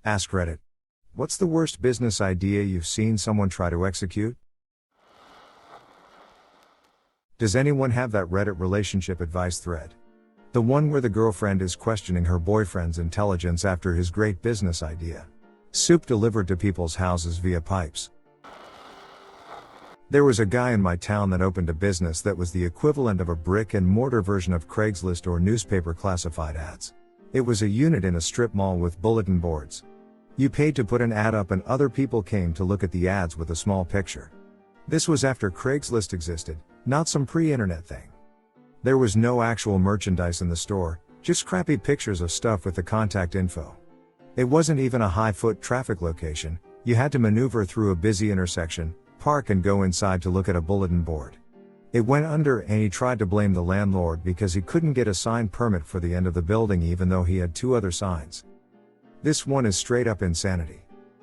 AskReddit. What's the worst business idea you've seen someone try to execute? Does anyone have that Reddit relationship advice thread? The one where the girlfriend is questioning her boyfriend's intelligence after his great business idea. Soup delivered to people's houses via pipes. There was a guy in my town that opened a business that was the equivalent of a brick and mortar version of Craigslist or newspaper classified ads. It was a unit in a strip mall with bulletin boards. You paid to put an ad up and other people came to look at the ads with a small picture. This was after Craigslist existed, not some pre-internet thing. There was no actual merchandise in the store, just crappy pictures of stuff with the contact info. It wasn't even a high-foot traffic location, you had to maneuver through a busy intersection, park and go inside to look at a bulletin board. It went under and he tried to blame the landlord because he couldn't get a sign permit for the end of the building even though he had 2 other signs. This one is straight up insanity.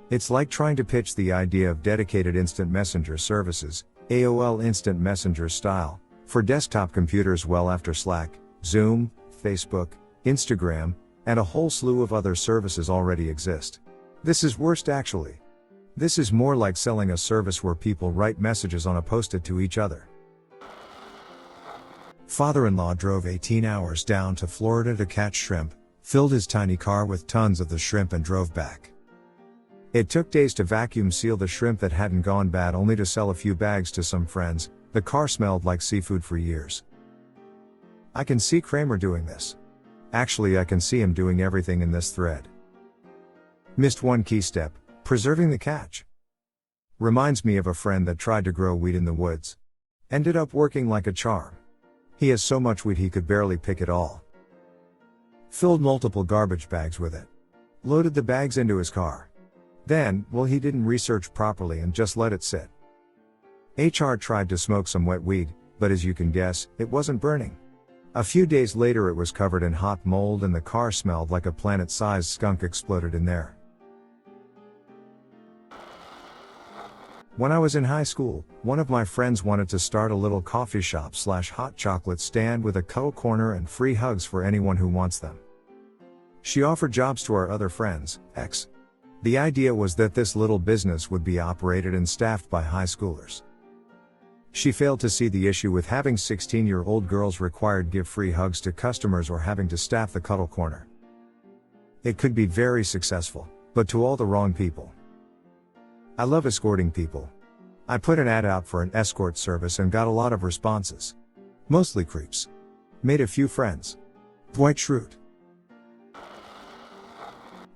It's like trying to pitch the idea of dedicated instant messenger services, AOL instant messenger style, for desktop computers well after Slack, Zoom, Facebook, Instagram, and a whole slew of other services already exist. This is worst actually. This is more like selling a service where people write messages on a post-it to each other. Father-in-law drove 18 hours down to Florida to catch shrimp, filled his tiny car with tons of the shrimp and drove back. It took days to vacuum seal the shrimp that hadn't gone bad only to sell a few bags to some friends. The car smelled like seafood for years. I can see Kramer doing this. Actually, I can see him doing everything in this thread. Missed one key step, preserving the catch. Reminds me of a friend that tried to grow weed in the woods. Ended up working like a charm. He has so much weed he could barely pick it all. Filled multiple garbage bags with it. Loaded the bags into his car. Then, he didn't research properly and just let it sit. HR tried to smoke some wet weed, but as you can guess, it wasn't burning. A few days later it was covered in hot mold and the car smelled like a planet-sized skunk exploded in there. When I was in high school, one of my friends wanted to start a little coffee shop / hot chocolate stand with a cuddle corner and free hugs for anyone who wants them. She offered jobs to our other friends, ex. The idea was that this little business would be operated and staffed by high schoolers. She failed to see the issue with having 16-year-old girls required give free hugs to customers or having to staff the cuddle corner. It could be very successful, but to all the wrong people. I love escorting people. I put an ad out for an escort service and got a lot of responses. Mostly creeps. Made a few friends. Dwight Schrute.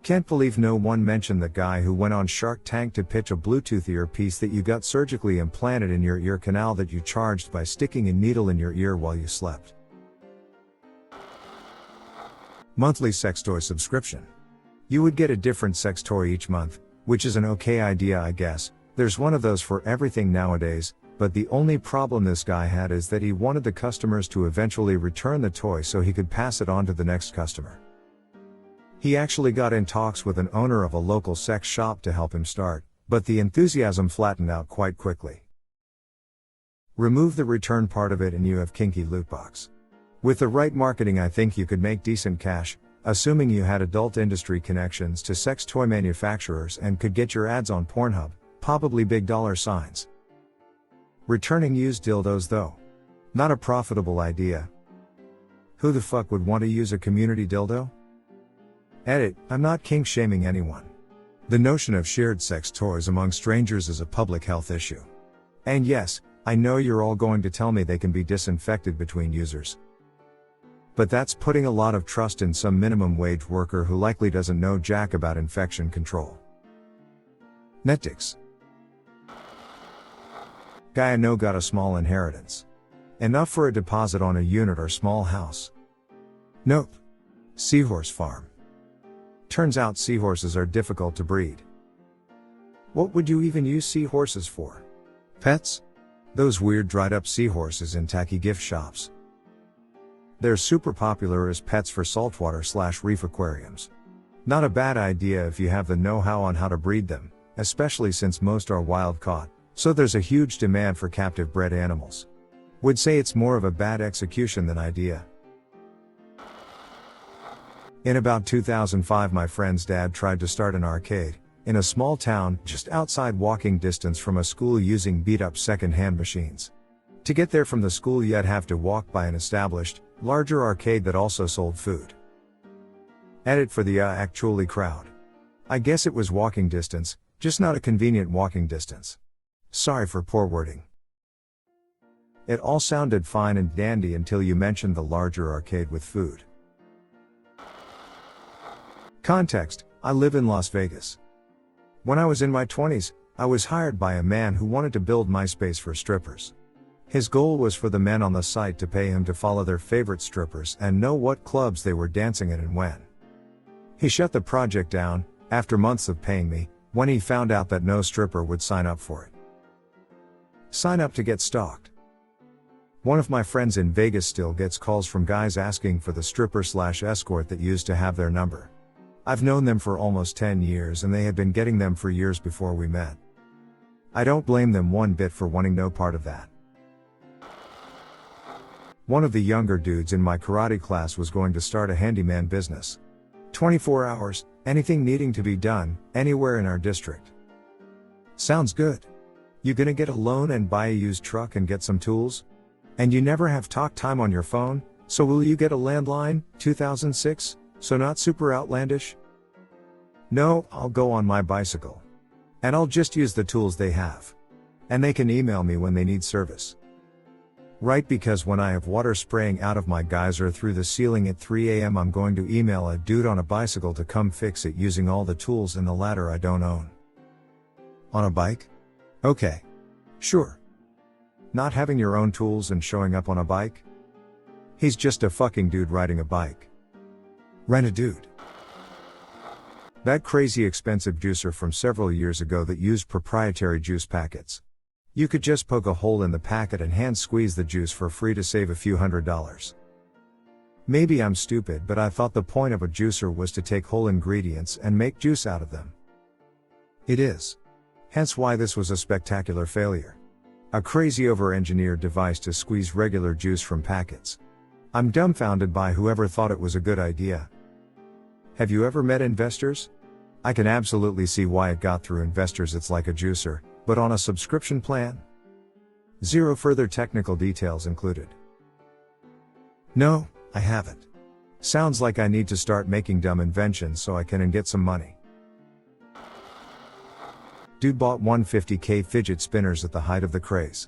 Can't believe no one mentioned the guy who went on Shark Tank to pitch a Bluetooth earpiece that you got surgically implanted in your ear canal that you charged by sticking a needle in your ear while you slept. Monthly sex toy subscription. You would get a different sex toy each month, which is an okay idea I guess. There's one of those for everything nowadays, but the only problem this guy had is that he wanted the customers to eventually return the toy so he could pass it on to the next customer. He actually got in talks with an owner of a local sex shop to help him start, but the enthusiasm flattened out quite quickly. Remove the return part of it and you have kinky loot box. With the right marketing I think you could make decent cash, assuming you had adult industry connections to sex toy manufacturers and could get your ads on Pornhub, probably big dollar signs. Returning used dildos though. Not a profitable idea. Who the fuck would want to use a community dildo? Edit, I'm not kink shaming anyone. The notion of shared sex toys among strangers is a public health issue. And yes, I know you're all going to tell me they can be disinfected between users. But that's putting a lot of trust in some minimum wage worker who likely doesn't know jack about infection control. Netdics. Guy I know got a small inheritance. Enough for a deposit on a unit or small house. Nope. Seahorse farm. Turns out seahorses are difficult to breed. What would you even use seahorses for? Pets? Those weird dried up seahorses in tacky gift shops. They're super popular as pets for saltwater / reef aquariums. Not a bad idea if you have the know-how on how to breed them, especially since most are wild caught, so there's a huge demand for captive bred animals. Would say it's more of a bad execution than idea. In about 2005, my friend's dad tried to start an arcade in a small town just outside walking distance from a school using beat-up second-hand machines. To get there from the school, you'd have to walk by an established, larger arcade that also sold food. Edit for the actually crowd. I guess it was walking distance, just not a convenient walking distance. Sorry for poor wording. It all sounded fine and dandy until you mentioned the larger arcade with food. Context: I live in Las Vegas. When I was in my 20s, I was hired by a man who wanted to build MySpace for strippers. His goal was for the men on the site to pay him to follow their favorite strippers and know what clubs they were dancing in and when. He shut the project down, after months of paying me, when he found out that no stripper would sign up for it. Sign up to get stalked. One of my friends in Vegas still gets calls from guys asking for the stripper/escort that used to have their number. I've known them for almost 10 years and they had been getting them for years before we met. I don't blame them one bit for wanting no part of that. One of the younger dudes in my karate class was going to start a handyman business. 24 hours, anything needing to be done, anywhere in our district. Sounds good. You gonna get a loan and buy a used truck and get some tools? And you never have talk time on your phone, so will you get a landline? 2006? So not super outlandish? No, I'll go on my bicycle. And I'll just use the tools they have. And they can email me when they need service. Right, because when I have water spraying out of my geyser through the ceiling at 3 a.m. I'm going to email a dude on a bicycle to come fix it using all the tools and the ladder I don't own. On a bike? Okay. Sure. Not having your own tools and showing up on a bike? He's just a fucking dude riding a bike. Rent a dude. That crazy expensive juicer from several years ago that used proprietary juice packets. You could just poke a hole in the packet and hand squeeze the juice for free to save a few $100s. Maybe I'm stupid, but I thought the point of a juicer was to take whole ingredients and make juice out of them. It is. Hence why this was a spectacular failure. A crazy over-engineered device to squeeze regular juice from packets. I'm dumbfounded by whoever thought it was a good idea. Have you ever met investors? I can absolutely see why it got through investors. It's like a juicer, but on a subscription plan. Zero further technical details included. No, I haven't. Sounds like I need to start making dumb inventions so I can get some money. Dude bought 150k fidget spinners at the height of the craze.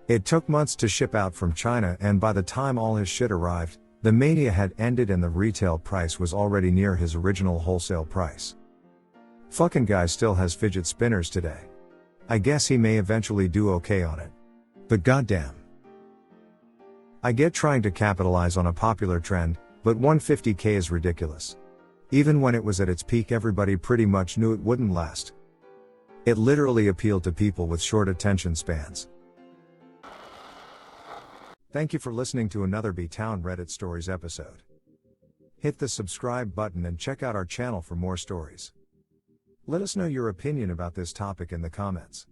It took months to ship out from China, and by the time all his shit arrived, the mania had ended and the retail price was already near his original wholesale price. Fucking guy still has fidget spinners today. I guess he may eventually do okay on it. But goddamn. I get trying to capitalize on a popular trend, but 150k is ridiculous. Even when it was at its peak, everybody pretty much knew it wouldn't last. It literally appealed to people with short attention spans. Thank you for listening to another B-Town Reddit Stories episode. Hit the subscribe button and check out our channel for more stories. Let us know your opinion about this topic in the comments.